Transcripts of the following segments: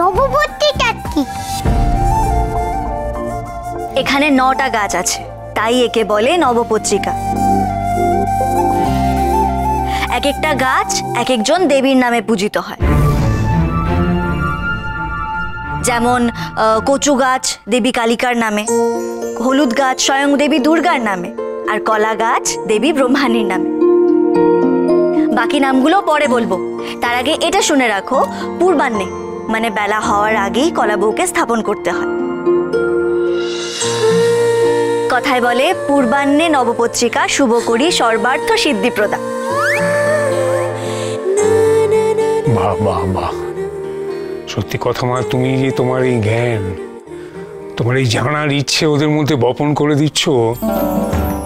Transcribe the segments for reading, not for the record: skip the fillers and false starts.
নবপত্রিকা কি? এখানে 9টা গাছ আছে, তাই একে বলে নবপত্রিকা। এক একটা গাছ এক একজন দেবীর নামে পূজিত হয়। যেমন কচু গাছ দেবী কালিকার নামে, হলুদ গাছ স্বয়ং দেবী দুর্গার নামে, আর কলা গাছ দেবী ব্রহ্মাণীর নামে। বাকি নামগুলো পরে বলবো, তার আগে এটা শুনে রাখো, পূর্বাহ্নে মানে বেলা হওয়ার আগেই কলা বউকে স্থাপন করতে হয়। কথায় বলে পূর্বাহ্নে নবপত্রিকা শুভ করি সর্বার্থ সিদ্ধিপ্রদা। বাহ বাহ বাহ, সত্যি কথা মা, তুমি যে তোমার এই জ্ঞান, তোমার এই জানার ইচ্ছে ওদের মধ্যে বপন করে দিচ্ছ,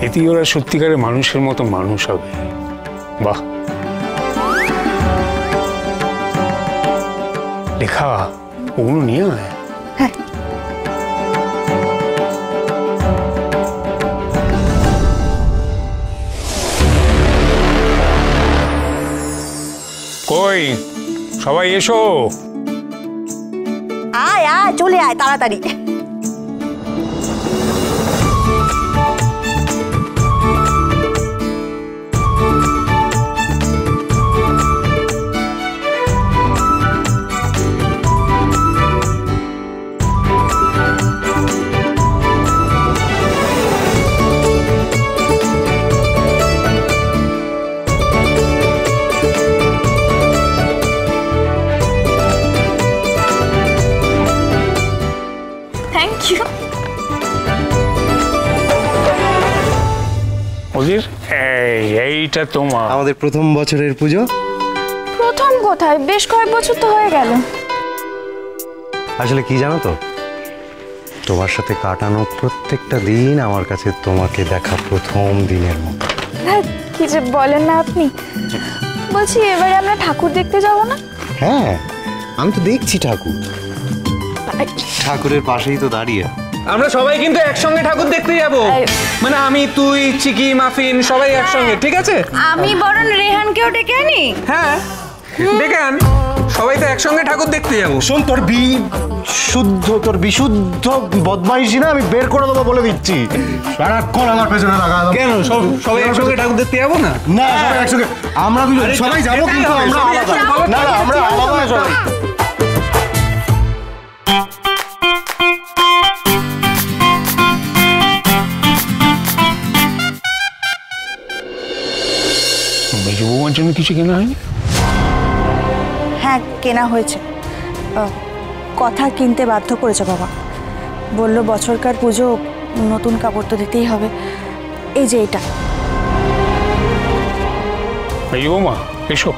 এতেই ওরা সত্যিকারের মানুষের মতো মানুষ হবে। বাহ। লেখা ওগুলো নিয়ে আয়। হ্যাঁ। কই সবাই এসো। আয় আয়, চলে আয় তাড়াতাড়ি। এইটা তোমার আমাদের প্রথম বছরের পুজো। প্রথম কোথায়, বেশ কয়েক বছর তো হয়ে গেল। আসলে কি জানো তো, তোমার সাথে কাটানো প্রত্যেকটা দিন আমার কাছে তোমাকে দেখা প্রথম দিনের মতো। হ্যাঁ, কি যে বলেন না আপনি। বলছি এবারে আমরা ঠাকুর দেখতে যাব না? হ্যাঁ, আমি তো দেখছি ঠাকুর, ঠাকুরের পাশেই তো দাঁড়িয়ে। আমরা সবাই কিন্তু একসঙ্গে ঠাকুর দেখতে যাব, মানে আমি, তুই, চিকি, মাফিন সবাই একসঙ্গে, ঠিক আছে? আমি বরং রেহানকেও ডেকে আনি। হ্যাঁ, ডেকে আন, সবাই তো একসঙ্গে ঠাকুর দেখতে যাব। শোন, তোর বিশুদ্ধ বদমাইশি না আমি বের করে দেবো বলে দিচ্ছি। সারাক্ষণ আমার পেছনে লাগা। কেন সবাই একসঙ্গে ঠাকুর দেখতে যাবো না? না, সবাই একসঙ্গে, আমরা সবাই যাবো, কিন্তু আমরা আলাদা। না না, আমরা আলাদা সবাই। মেজ বৌমার জন্য কিছু কেনা হয়নি? হ্যাঁ, কেনা হয়েছে। কথা কিনতে বাধ্য করেছে বাবা। বলল বছরকার পুজো, নতুন কাপড় তো দিতেই হবে। এই যে এটা। মেজ বৌমা এসো।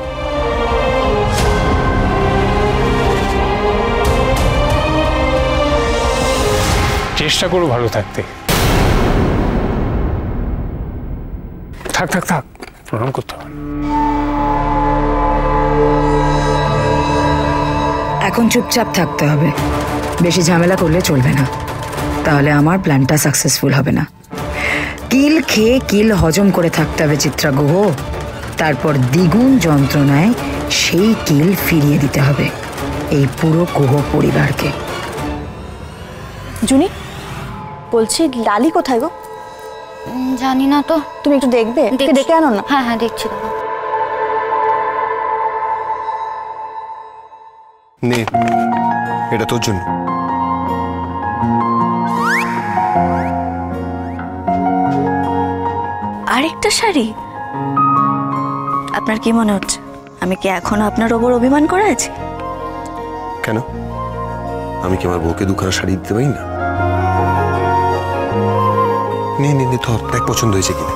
চেষ্টা করো ভালো থাকতে। থাক থাক থাক, প্রণাম করতে হবে। এখন চুপচাপ থাকতে হবে, বেশি ঝামেলা করলে চলবে না, তাহলে আমার প্ল্যানটা সাকসেসফুল হবে না। কিল খেয়ে কিল হজম করে থাকতে হবে চিত্রা গুহ, তারপর দ্বিগুণ যন্ত্রণায় সেই কিল ফিরিয়ে দিতে হবে এই পুরো গুহ পরিবারকে। জুনি, বলছি লালি কোথায় গো? জানি না তো। তুমি একটু দেখবে, ডেকে আনো না। হ্যাঁ হ্যাঁ, দেখছি। নে, এটা তোর জন্য। আরেকটা শাড়ি? আপনার কি মনে হচ্ছে আমি কি এখনো আপনার ওপর অভিমান করে আছি? কেন, আমি কি আমার বউকে দুখানা শাড়ি দিতে পারি না? নে নে নে, ধর, দেখ পছন্দ হয়েছে কিনা।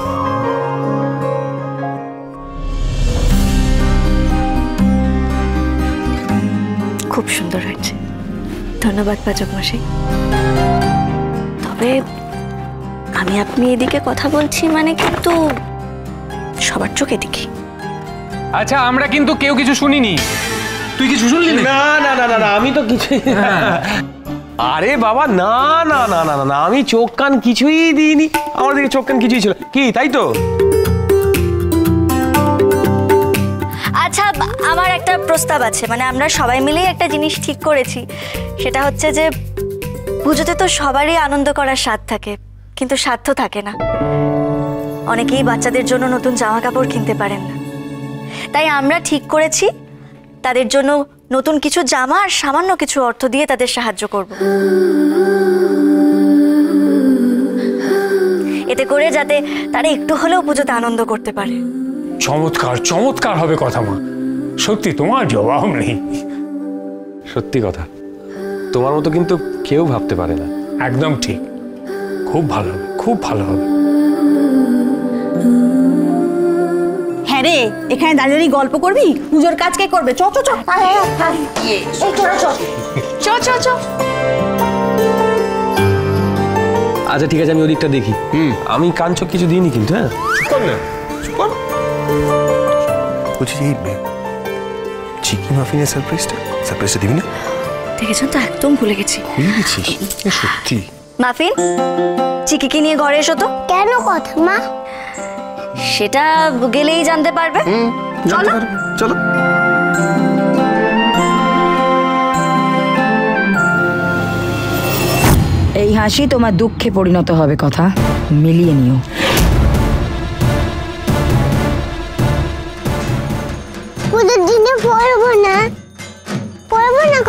খুব সুন্দর হয়েছে, ধন্যবাদ পাচক মশাই। তবে আমি আপনি এদিকে কথা বলছি মানে কিন্তু সবার চোখে দেখি। আচ্ছা, আমরা কিন্তু কেউ কিছু শুনিনি। তুই কিছু শুনলি না? না না না না, আমি তো কিছুই। আরে বাবা, না না না না না, আমি চোখ কান কিছুই দিইনি। আমার দিকে চোখ কান কিছুই ছিল কি, তাই তো? আচ্ছা, আমার একটা প্রস্তাব আছে, মানে আমরা সবাই মিলেই একটা জিনিস ঠিক করেছি। সেটা হচ্ছে যে পুজোতে তো সবারই আনন্দ করার স্বাদ থাকে, কিন্তু সাধ্য থাকে না। অনেকেই বাচ্চাদের জন্য নতুন জামা কাপড় কিনতে পারেন না, তাই আমরা ঠিক করেছি তাদের জন্য নতুন কিছু জামা আর সামান্য কিছু অর্থ দিয়ে তাদের সাহায্য করব। এতে করে যাতে তারা একটু হলেও পুজোতে আনন্দ করতে পারে। চমৎকার চমৎকার হবে কথা মা, সত্যি তোমার জবাব নেই। সত্যি কথা, তোমার মতো কিন্তু কেউ ভাবতে পারে না। একদম ঠিক, খুব ভালো হবে, খুব ভালো হবে। হ্যাঁ রে, এখানে দাঁড়িয়ে গল্প করবি? পুজোর কাজ কে করবে? চ চ চ চ। আচ্ছা ঠিক আছে, আমি ওদিকটা দেখি। আমি কাঞ্চক কিছু দিইনি কিন্তু। হ্যাঁ বলছি এই চিকি মাফিনের সারপ্রাইজটা দিবি না? দেখেছেন তো, একদম ভুলে গেছি। ভুলে গেছিস? সত্যি? মাফিন, চিকিকে নিয়ে ঘরে এসো তো। কেন কথা মা? সেটা গেলেই জানতে পারবে। চলো চলো। এই হাসি তোমার দুঃখে পরিণত হবে, কথা মিলিয়ে নিও। পুজোর দিনে পড়বো না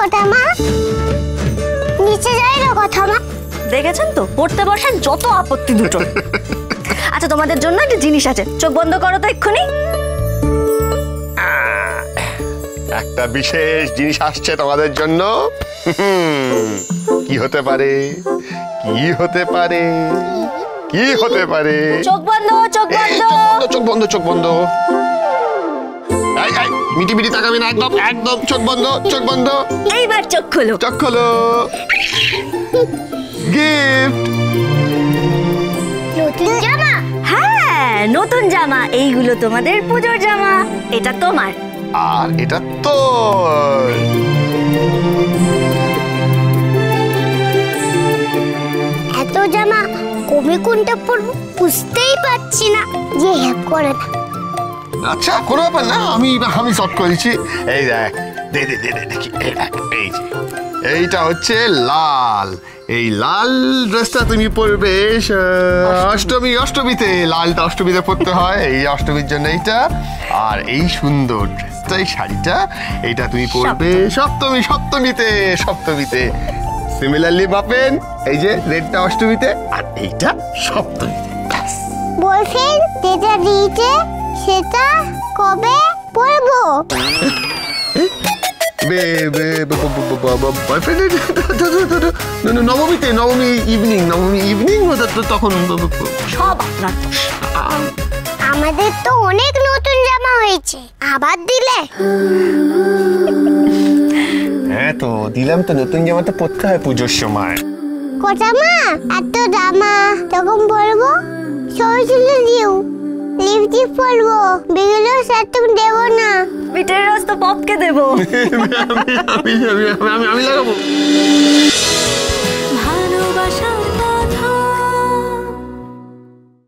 কথা মা, নিচে যাই না কথা মা। দেখেছেন তো, পড়তে বসার যত আপত্তি দুটো। আচ্ছা, তোমাদের জন্য একটা জিনিস আছে, চোখ বন্ধ করো তো এক্ষুনি। একটা বিশেষ জিনিস আসছে তোমাদের জন্য। কি হতে পারে? কি হতে পারে? কি হতে পারে? চোখ বন্ধ, চোখ বন্ধ, চোখ বন্ধ, চোখ বন্ধ। মিটি মিটি তাকাবি না, একদম একদম চোখ বন্ধ, চোখ বন্ধ। এইবার চোখ খোলো, চোখ খোলো। গিফট। নতুন জামা? হ্যাঁ, নতুন জামা। এইগুলো তোমাদের পুজোর জামা, এটা তোমার। আর এটা তোর। এত জামা কবে কোনটা পরবো বুঝতেই পারছি না, যে হেল্প করে না। আচ্ছা, কোনো ব্যাপার না, আমি শর্ট করে দিচ্ছি। এই দেখ, দে দে দে দে দেখি, এই দেখ, এই যে এইটা হচ্ছে লাল। এই লাল ড্রেসটা তুমি পরবে অষ্টমীতে। লালটা অষ্টমীতে পরতে হয়, এই অষ্টমীর জন্য এইটা। আর এই সুন্দর ড্রেসটা, এই শাড়িটা, এইটা তুমি পরবে সপ্তমীতে। সিমিলারলি বাপেন, এই যে রেডটা অষ্টমীতে আর এইটা সপ্তমীতে। বয়ফ্রেন্ড যেটা দিয়েছে সেটা কবে পরবো? নবমী ইভিনিং তখন। সব আপনার দোষ। আমাদের তো অনেক নতুন জামা হয়েছে, আবার দিলে? হ্যাঁ তো দিলাম তো, নতুন জামা তো পরতে হয় পুজোর সময়। কোথা মা এত জামা তখন পরবো? সবাই চলে দিও, লিপস্টিক পরবো, বিকেলেও সাথে দেবো না। পিঠের রস তো পপকে দেবো। আমি লাগাবো।